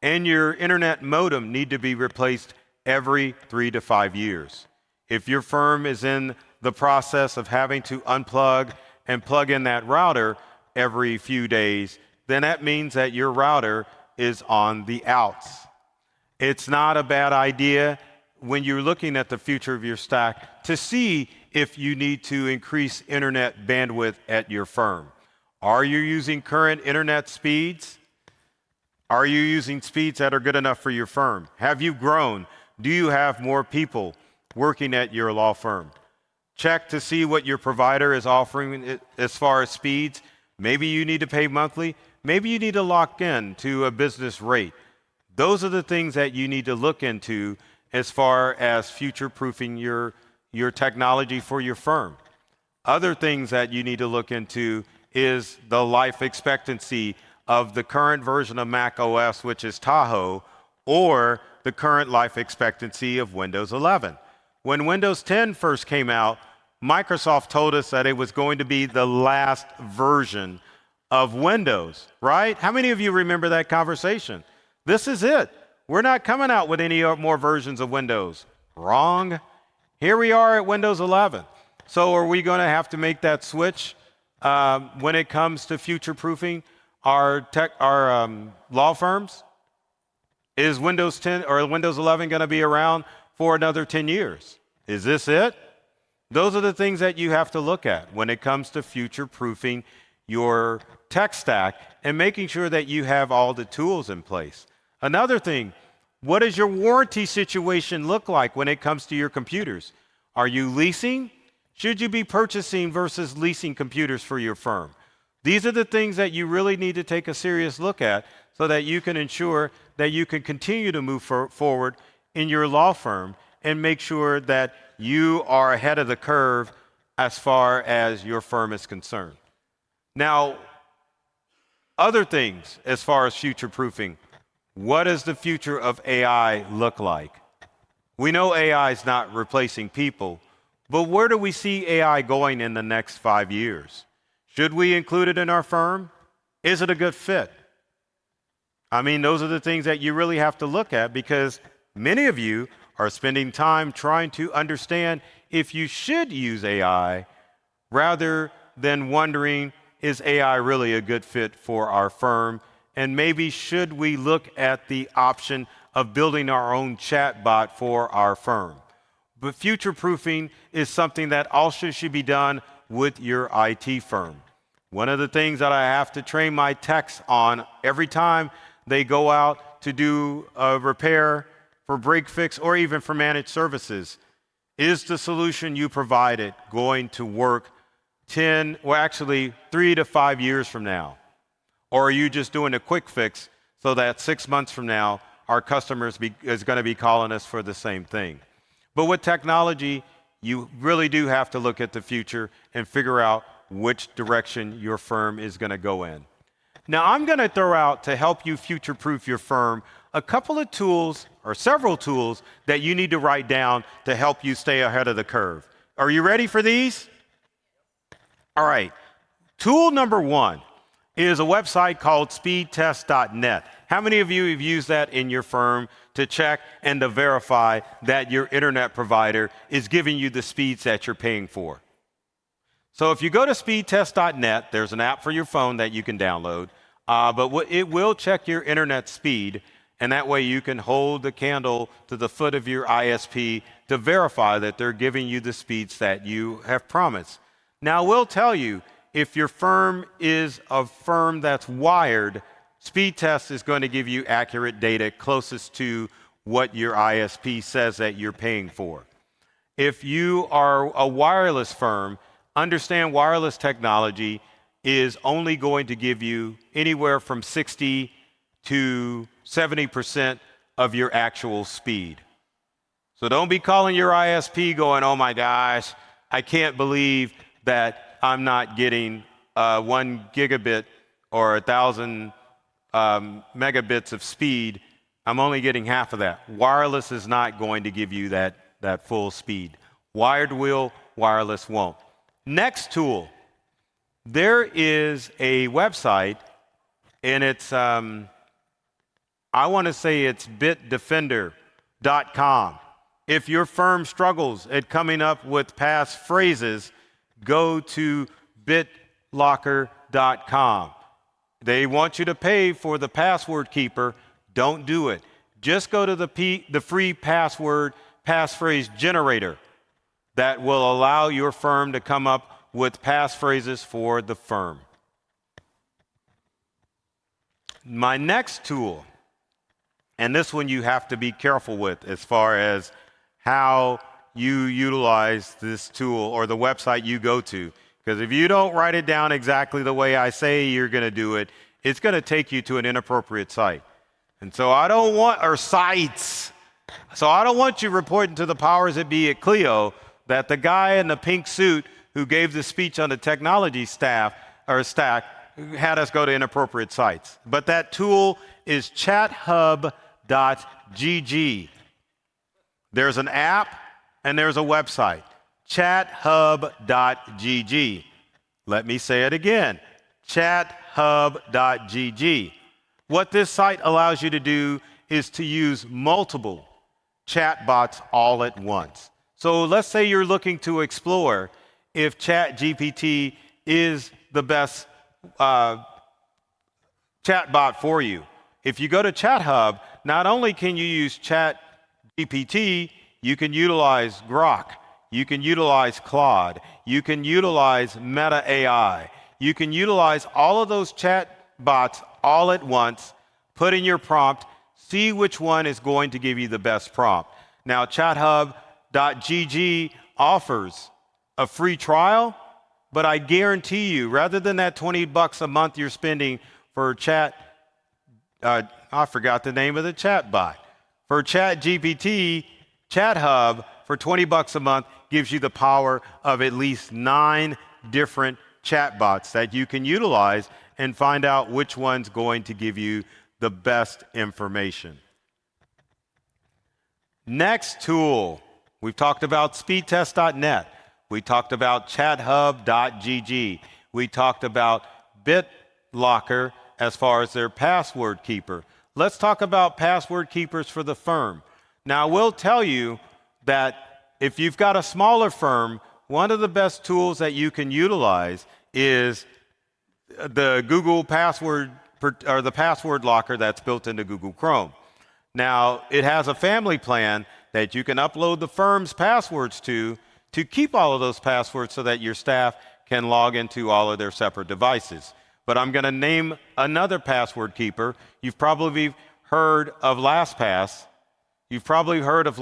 and your internet modem need to be replaced every 3 to 5 years. If your firm is in the process of having to unplug and plug in that router every few days, then that means that your router is on the outs. It's not a bad idea when you're looking at the future of your stack to see if you need to increase internet bandwidth at your firm. Are you using current internet speeds? Are you using speeds that are good enough for your firm? Have you grown? Do you have more people working at your law firm? Check to see what your provider is offering as far as speeds. Maybe you need to pay monthly. Maybe you need to lock in to a business rate. Those are the things that you need to look into as far as future-proofing your technology for your firm. Other things that you need to look into is the life expectancy of the current version of Mac OS, which is Tahoe, or the current life expectancy of Windows 11. When Windows 10 first came out, Microsoft told us that it was going to be the last version of Windows, right? How many of you remember that conversation? This is it. We're not coming out with any more versions of Windows. Wrong. Here we are at Windows 11. So are we going to have to make that switch when it comes to future-proofing our law firms? Is Windows 10 or Windows 11 going to be around for another 10 years? Is this it? Those are the things that you have to look at when it comes to future-proofing your tech stack and making sure that you have all the tools in place. Another thing, what does your warranty situation look like when it comes to your computers? Are you leasing? Should you be purchasing versus leasing computers for your firm? These are the things that you really need to take a serious look at so that you can ensure that you can continue to move forward in your law firm and make sure that you are ahead of the curve as far as your firm is concerned. Now, other things as far as future-proofing, what does the future of AI look like? We know AI is not replacing people, but where do we see AI going in the next 5 years? Should we include it in our firm? Is it a good fit? I mean, those are the things that you really have to look at because many of you are spending time trying to understand if you should use AI rather than wondering, is AI really a good fit for our firm? And maybe should we look at the option of building our own chatbot for our firm? But future-proofing is something that also should be done with your IT firm. One of the things that I have to train my techs on every time they go out to do a repair for break fix or even for managed services, is the solution you provided going to work 3 to 5 years from now? Or are you just doing a quick fix so that 6 months from now, our customers is going to be calling us for the same thing? But with technology, you really do have to look at the future and figure out which direction your firm is going to go in. Now, I'm going to throw out, to help you future-proof your firm, a couple of tools or several tools that you need to write down to help you stay ahead of the curve. Are you ready for these? All right. Tool number 1 is a website called speedtest.net. How many of you have used that in your firm to check and to verify that your internet provider is giving you the speeds that you're paying for? So if you go to speedtest.net, there's an app for your phone that you can download, but it will check your internet speed, and that way you can hold the candle to the foot of your ISP to verify that they're giving you the speeds that you have promised. Now, we'll tell you, if your firm is a firm that's wired, Speedtest is going to give you accurate data closest to what your ISP says that you're paying for. If you are a wireless firm, understand wireless technology is only going to give you anywhere from 60 to 70% of your actual speed. So don't be calling your ISP going, oh my gosh, I can't believe that I'm not getting 1 gigabit or 1,000 megabits of speed. I'm only getting half of that. Wireless is not going to give you that full speed. Wired will, wireless won't. Next tool, there is a website, and it's, I want to say it's bitdefender.com. If your firm struggles at coming up with passphrases, go to bitlocker.com. They want you to pay for the password keeper. Don't do it. Just go to the free passphrase generator that will allow your firm to come up with passphrases for the firm. My next tool, and this one you have to be careful with as far as how you utilize this tool or the website you go to, Because if you don't write it down exactly the way I say you're going to do it, it's going to take you to an inappropriate site. And so I don't want, or sites. So I don't want you reporting to the powers that be at Clio that the guy in the pink suit who gave the speech on the technology stack had us go to inappropriate sites. But that tool is chathub.gg. There's an app and there's a website, chathub.gg. Let me say it again, chathub.gg. What this site allows you to do is to use multiple chatbots all at once. So let's say you're looking to explore if ChatGPT is the best chatbot for you. If you go to ChatHub, not only can you use ChatGPT, you can utilize Grok, you can utilize Claude, you can utilize Meta AI, you can utilize all of those chatbots all at once, put in your prompt, see which one is going to give you the best prompt. Now, chathub.gg offers a free trial, but I guarantee you, rather than that $20 a month you're spending for I forgot the name of the chat bot. For ChatGPT, ChatHub for $20 a month gives you the power of at least 9 different chatbots that you can utilize and find out which one's going to give you the best information. Next tool, we've talked about speedtest.net. We talked about chathub.gg. We talked about BitLocker as far as their password keeper. Let's talk about password keepers for the firm. Now, I will tell you that if you've got a smaller firm, one of the best tools that you can utilize is the Google password or the password locker that's built into Google Chrome. Now, it has a family plan that you can upload the firm's passwords to keep all of those passwords so that your staff can log into all of their separate devices. But I'm going to name another password keeper. You've probably heard of LastPass. You've probably heard of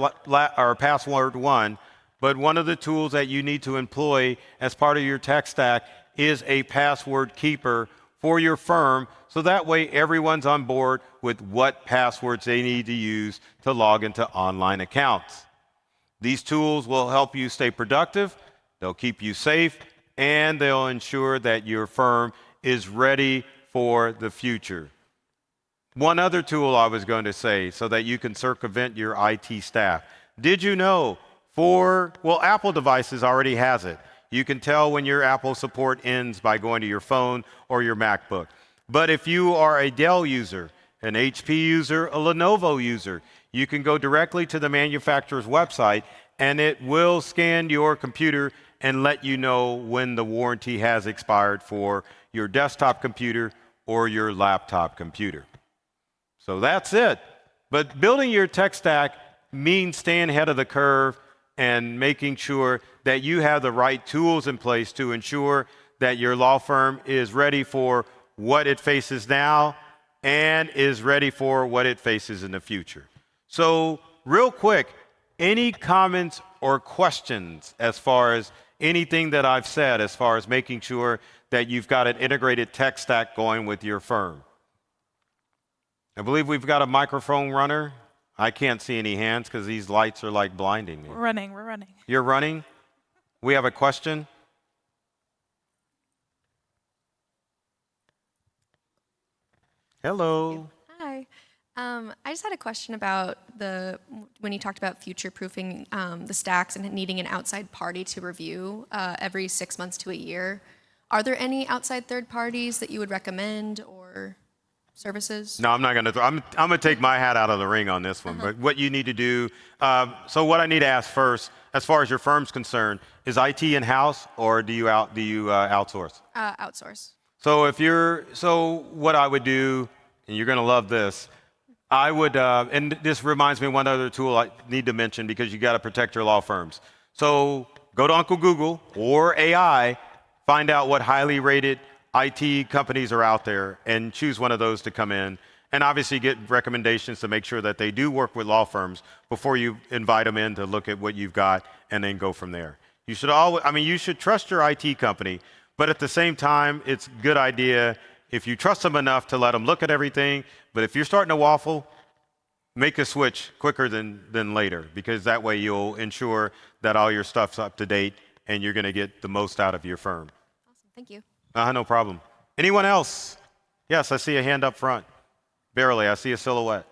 Password One, but one of the tools that you need to employ as part of your tech stack is a password keeper for your firm, so that way everyone's on board with what passwords they need to use to log into online accounts. These tools will help you stay productive, they'll keep you safe, and they'll ensure that your firm is ready for the future. One other tool I was going to say so that you can circumvent your IT staff. Did you know Apple devices already has it. You can tell when your Apple support ends by going to your phone or your MacBook. But if you are a Dell user, an HP user, a Lenovo user, you can go directly to the manufacturer's website and it will scan your computer and let you know when the warranty has expired for your desktop computer or your laptop computer. So that's it. But building your tech stack means staying ahead of the curve and making sure that you have the right tools in place to ensure that your law firm is ready for what it faces now and is ready for what it faces in the future. So real quick, any comments or questions as far as anything that I've said as far as making sure that you've got an integrated tech stack going with your firm? I believe we've got a microphone runner. I can't see any hands because these lights are like blinding me. We're running. You're running? We have a question? Hello. Hi. I just had a question about when you talked about future-proofing the stacks and needing an outside party to review every 6 months to a year. Are there any outside third parties that you would recommend or services? No, I'm not going to. I'm going to take my hat out of the ring on this one. But what you need to do. So what I need to ask first, as far as your firm's concerned, is IT in-house or do you outsource? Outsource. So what I would do, and you're going to love this, I would, and this reminds me of one other tool I need to mention because you got to protect your law firms. So go to Uncle Google or AI, find out what highly rated IT companies are out there and choose one of those to come in. And obviously get recommendations to make sure that they do work with law firms before you invite them in to look at what you've got and then go from there. You should always, I mean, you should trust your IT company, but at the same time, it's a good idea if you trust them enough to let them look at everything. But if you're starting to waffle, make a switch quicker than later, because that way you'll ensure that all your stuff's up to date and you're going to get the most out of your firm. Awesome, thank you. No problem. Anyone else? Yes, I see a hand up front. Barely, I see a silhouette.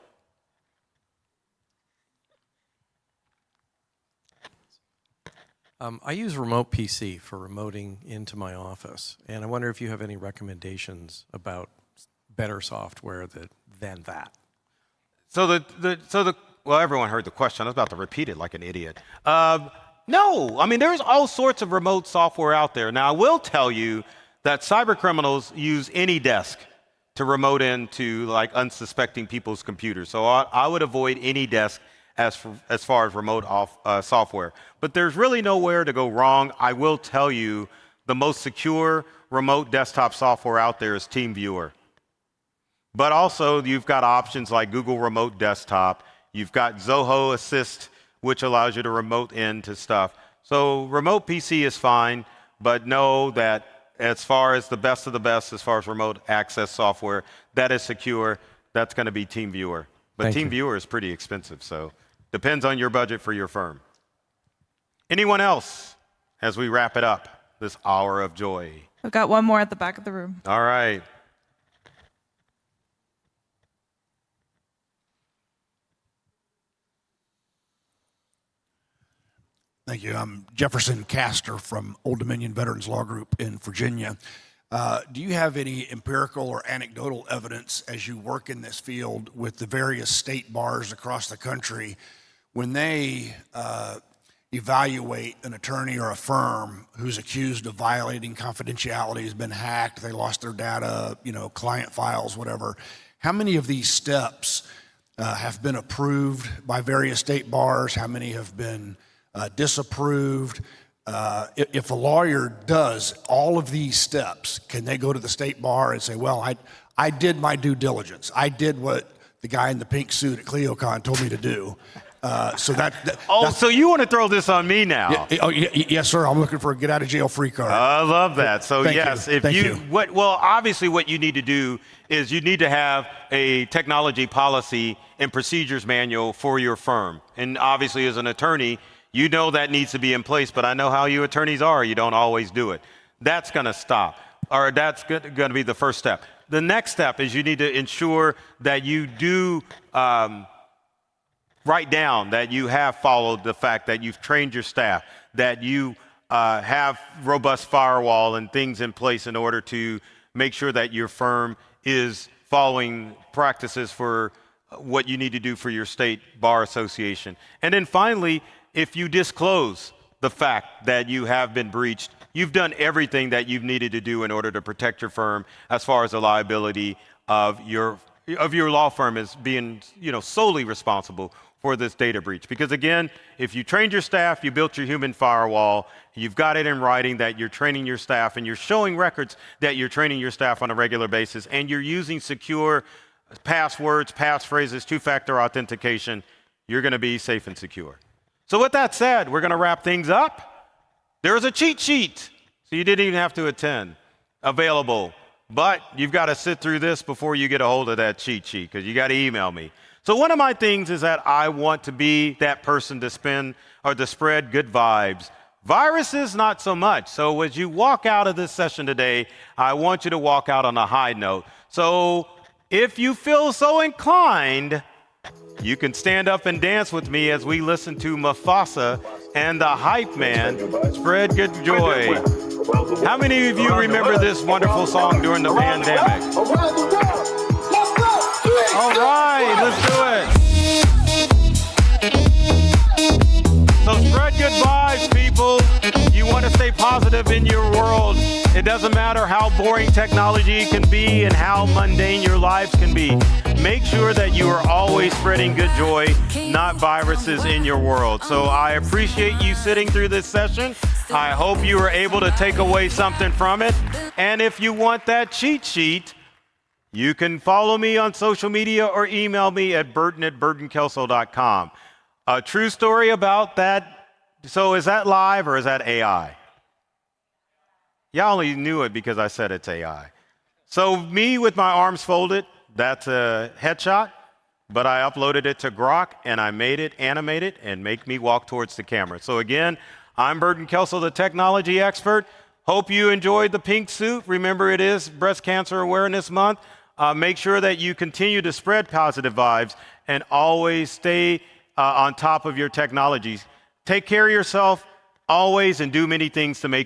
I use remote PC for remoting into my office, and I wonder if you have any recommendations about better software than that. Well, everyone heard the question. I was about to repeat it like an idiot. No, I mean, there's all sorts of remote software out there. Now, I will tell you that cyber criminals use AnyDesk to remote into like unsuspecting people's computers. So I would avoid AnyDesk as far as remote software. But there's really nowhere to go wrong. I will tell you the most secure remote desktop software out there is TeamViewer. But also you've got options like Google Remote Desktop. You've got Zoho Assist, which allows you to remote into stuff. So remote PC is fine, but know that as far as the best of the best, as far as remote access software, that is secure, that's going to be TeamViewer. But TeamViewer is pretty expensive, so depends on your budget for your firm. Anyone else as we wrap it up, this hour of joy? I've got one more at the back of the room. All right. Thank you. I'm Jefferson Castor from Old Dominion Veterans Law Group in Virginia. Do you have any empirical or anecdotal evidence as you work in this field with the various state bars across the country when they evaluate an attorney or a firm who's accused of violating confidentiality, has been hacked, they lost their data, client files, whatever? How many of these steps have been approved by various state bars? How many have been disapproved? If a lawyer does all of these steps, can they go to the state bar and say, well, I did my due diligence. I did what the guy in the pink suit at CleoCon told me to do. So you want to throw this on me now? Yes, sir. I'm looking for a get out of jail free card. I love that. So yes, Thank you. Obviously what you need to do is you need to have a technology policy and procedures manual for your firm. And obviously as an attorney, you know that needs to be in place, but I know how you attorneys are. You don't always do it. That's going to stop, or that's going to be the first step. The next step is you need to ensure that you do write down that you have followed the fact that you've trained your staff, that you have robust firewall and things in place in order to make sure that your firm is following practices for what you need to do for your state bar association. And then finally, if you disclose the fact that you have been breached, you've done everything that you've needed to do in order to protect your firm as far as the liability of your law firm as being, solely responsible for this data breach. Because again, if you trained your staff, you built your human firewall, you've got it in writing that you're training your staff and you're showing records that you're training your staff on a regular basis, and you're using secure passwords, passphrases, two-factor authentication, you're going to be safe and secure. So with that said, we're going to wrap things up. There's a cheat sheet, so you didn't even have to attend, available. But you've got to sit through this before you get a hold of that cheat sheet, because you got to email me. So one of my things is that I want to be that person to spread good vibes. Viruses, not so much. So as you walk out of this session today, I want you to walk out on a high note. So if you feel so inclined, you can stand up and dance with me as we listen to Mufasa and the Hype Man, Spread Good Joy. How many of you remember this wonderful song during the pandemic? All right, let's do it. So spread good vibes, people. You want to stay positive in your world. It doesn't matter how boring technology can be and how mundane your lives can be. Make sure that you are always spreading good joy, not viruses in your world. So I appreciate you sitting through this session. I hope you were able to take away something from it. And if you want that cheat sheet, you can follow me on social media or email me at burton@burtonkelso.com. A true story about that So is that live or is that AI? Y'all only knew it because I said it's AI. So me with my arms folded, that's a headshot, but I uploaded it to Grok and I made it animated and make me walk towards the camera. So again, I'm Burton Kelso, the technology expert. Hope you enjoyed the pink suit. Remember, it is Breast Cancer Awareness Month. Make sure that you continue to spread positive vibes and always stay on top of your technologies. Take care of yourself always and do many things to make